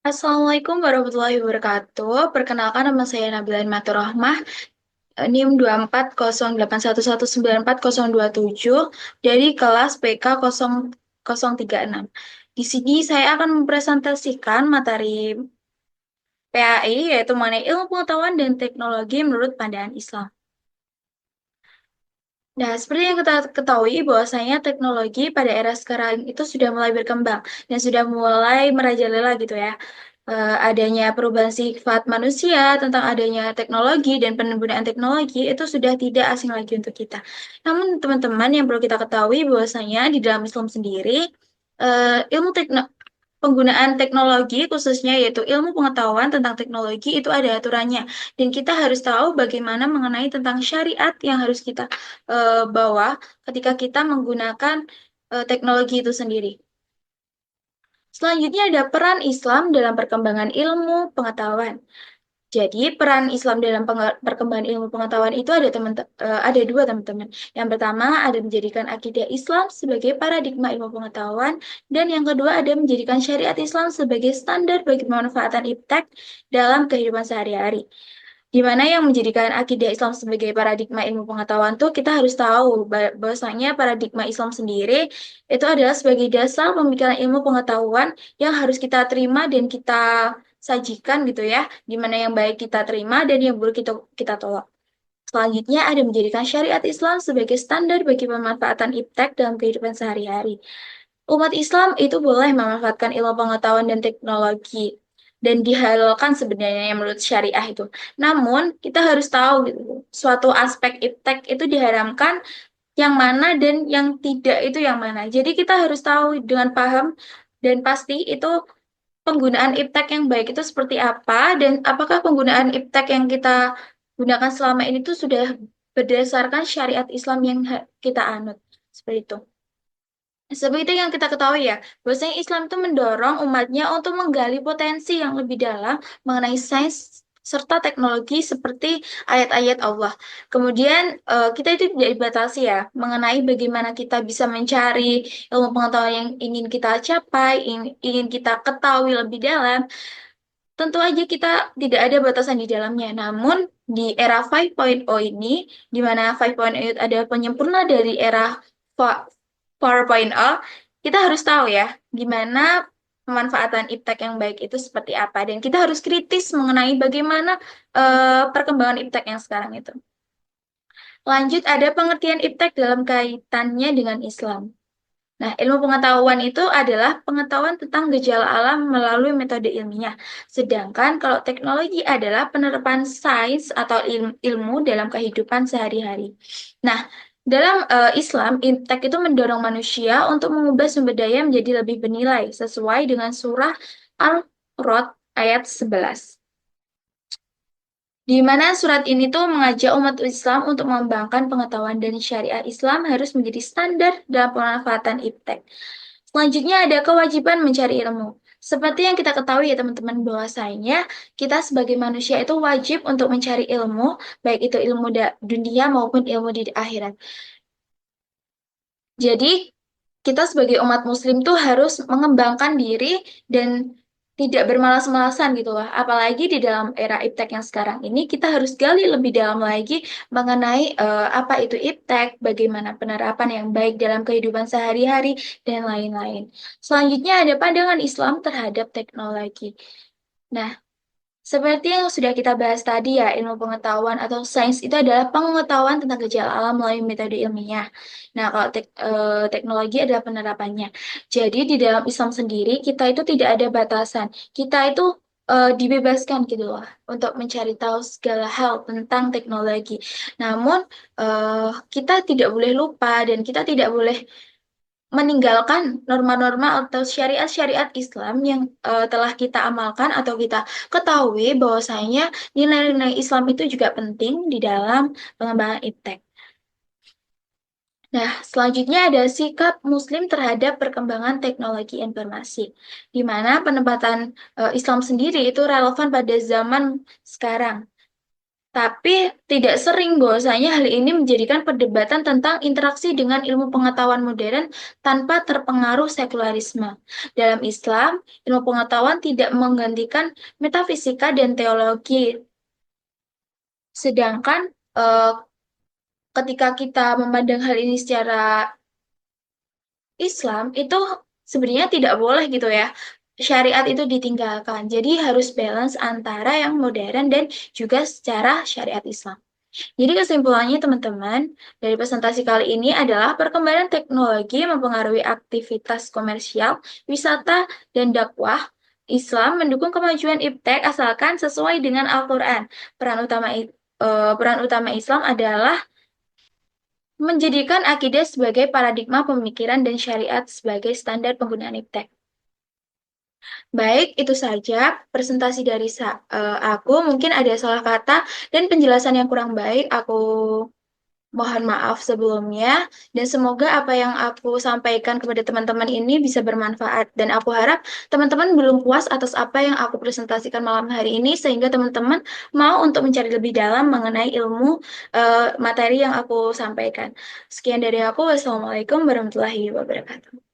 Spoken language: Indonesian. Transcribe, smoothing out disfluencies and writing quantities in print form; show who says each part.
Speaker 1: Assalamualaikum warahmatullahi wabarakatuh. Perkenalkan nama saya Nabila Matur Rahmah, NIM 240811940027 dari kelas PK 0036. Di sini saya akan mempresentasikan materi PAI yaitu mengenai ilmu pengetahuan dan teknologi menurut pandangan Islam. Nah, seperti yang kita ketahui bahwasanya teknologi pada era sekarang itu sudah mulai berkembang dan sudah mulai merajalela gitu ya. Adanya perubahan sifat manusia tentang adanya teknologi dan penggunaan teknologi itu sudah tidak asing lagi untuk kita. Namun teman-teman yang perlu kita ketahui bahwasanya di dalam Islam sendiri ilmu penggunaan teknologi khususnya yaitu ilmu pengetahuan tentang teknologi itu ada aturannya dan kita harus tahu bagaimana mengenai tentang syariat yang harus kita bawa ketika kita menggunakan teknologi itu sendiri. Selanjutnya ada peran Islam dalam perkembangan ilmu pengetahuan. Jadi peran Islam dalam perkembangan ilmu pengetahuan itu ada dua teman-teman. Yang pertama ada menjadikan akidah Islam sebagai paradigma ilmu pengetahuan dan yang kedua ada menjadikan syariat Islam sebagai standar bagi pemanfaatan iptek dalam kehidupan sehari-hari. Di mana yang menjadikan akidah Islam sebagai paradigma ilmu pengetahuan tuh kita harus tahu bahwasanya paradigma Islam sendiri itu adalah sebagai dasar pemikiran ilmu pengetahuan yang harus kita terima dan kita sajikan gitu ya, di mana yang baik kita terima dan yang buruk kita tolak. Selanjutnya ada menjadikan syariat Islam sebagai standar bagi pemanfaatan iptek dalam kehidupan sehari-hari. Umat Islam itu boleh memanfaatkan ilmu pengetahuan dan teknologi dan dihalalkan sebenarnya yang menurut syariah itu. Namun kita harus tahu gitu, suatu aspek iptek itu diharamkan yang mana dan yang tidak itu yang mana. Jadi kita harus tahu dengan paham dan pasti itu penggunaan iptek yang baik itu seperti apa dan apakah penggunaan iptek yang kita gunakan selama ini tuh sudah berdasarkan syariat Islam yang kita anut. Seperti itu. Seperti yang kita ketahui ya, bahwasanya Islam itu mendorong umatnya untuk menggali potensi yang lebih dalam mengenai sains serta teknologi seperti ayat-ayat Allah. Kemudian kita itu tidak dibatasi ya mengenai bagaimana kita bisa mencari ilmu pengetahuan yang ingin kita capai, ingin kita ketahui lebih dalam. Tentu aja kita tidak ada batasan di dalamnya. Namun di era 5.0 ini, di mana 5.0 ada penyempurna dari era 4.0, kita harus tahu ya, gimana pemanfaatan iptek yang baik itu seperti apa. Dan kita harus kritis mengenai bagaimana perkembangan iptek yang sekarang itu. Lanjut, ada pengertian iptek dalam kaitannya dengan Islam. Nah, ilmu pengetahuan itu adalah pengetahuan tentang gejala alam melalui metode ilmiah. Sedangkan kalau teknologi adalah penerapan sains atau ilmu dalam kehidupan sehari-hari. Nah, dalam Islam, Iptek itu mendorong manusia untuk mengubah sumber daya menjadi lebih bernilai sesuai dengan surah Al-Rod ayat 11. Di mana surat ini tuh mengajak umat Islam untuk mengembangkan pengetahuan dan syariah Islam harus menjadi standar dalam pemanfaatan iptek. Selanjutnya ada kewajiban mencari ilmu. Seperti yang kita ketahui ya teman-teman bahwasanya kita sebagai manusia itu wajib untuk mencari ilmu, baik itu ilmu dunia maupun ilmu di akhirat. Jadi kita sebagai umat muslim tuh harus mengembangkan diri dan tidak bermalas-malasan gitu lah. Apalagi di dalam era iptek yang sekarang ini kita harus gali lebih dalam lagi mengenai apa itu iptek, bagaimana penerapan yang baik dalam kehidupan sehari-hari dan lain-lain. Selanjutnya ada pandangan Islam terhadap teknologi. Nah, seperti yang sudah kita bahas tadi ya, ilmu pengetahuan atau sains itu adalah pengetahuan tentang gejala alam melalui metode ilmiah. Nah, kalau teknologi adalah penerapannya. Jadi di dalam Islam sendiri kita itu tidak ada batasan. Kita itu dibebaskan gitu loh untuk mencari tahu segala hal tentang teknologi. Namun kita tidak boleh lupa dan kita tidak boleh meninggalkan norma-norma atau syariat-syariat Islam yang telah kita amalkan atau kita ketahui bahwasanya nilai-nilai Islam itu juga penting di dalam pengembangan iptek. Nah, selanjutnya ada sikap Muslim terhadap perkembangan teknologi informasi, di mana penempatan Islam sendiri itu relevan pada zaman sekarang. Tapi tidak sering bahwasanya hal ini menjadikan perdebatan tentang interaksi dengan ilmu pengetahuan modern tanpa terpengaruh sekularisme. Dalam Islam, ilmu pengetahuan tidak menggantikan metafisika dan teologi. Sedangkan eh, ketika kita memandang hal ini secara Islam itu sebenarnya tidak boleh gitu ya. Syariat itu ditinggalkan. Jadi harus balance antara yang modern dan juga secara syariat Islam. Jadi kesimpulannya teman-teman, dari presentasi kali ini adalah perkembangan teknologi mempengaruhi aktivitas komersial, wisata, dan dakwah. Islam mendukung kemajuan iptek asalkan sesuai dengan Al-Quran. Peran utama Islam adalah menjadikan akidah sebagai paradigma pemikiran dan syariat sebagai standar penggunaan iptek. Baik, itu saja presentasi dari aku. Mungkin ada salah kata dan penjelasan yang kurang baik. Aku mohon maaf sebelumnya. Dan semoga apa yang aku sampaikan kepada teman-teman ini bisa bermanfaat. Dan aku harap teman-teman belum puas atas apa yang aku presentasikan malam hari ini, sehingga teman-teman mau untuk mencari lebih dalam mengenai ilmu materi yang aku sampaikan. Sekian dari aku. Wassalamualaikum warahmatullahi wabarakatuh.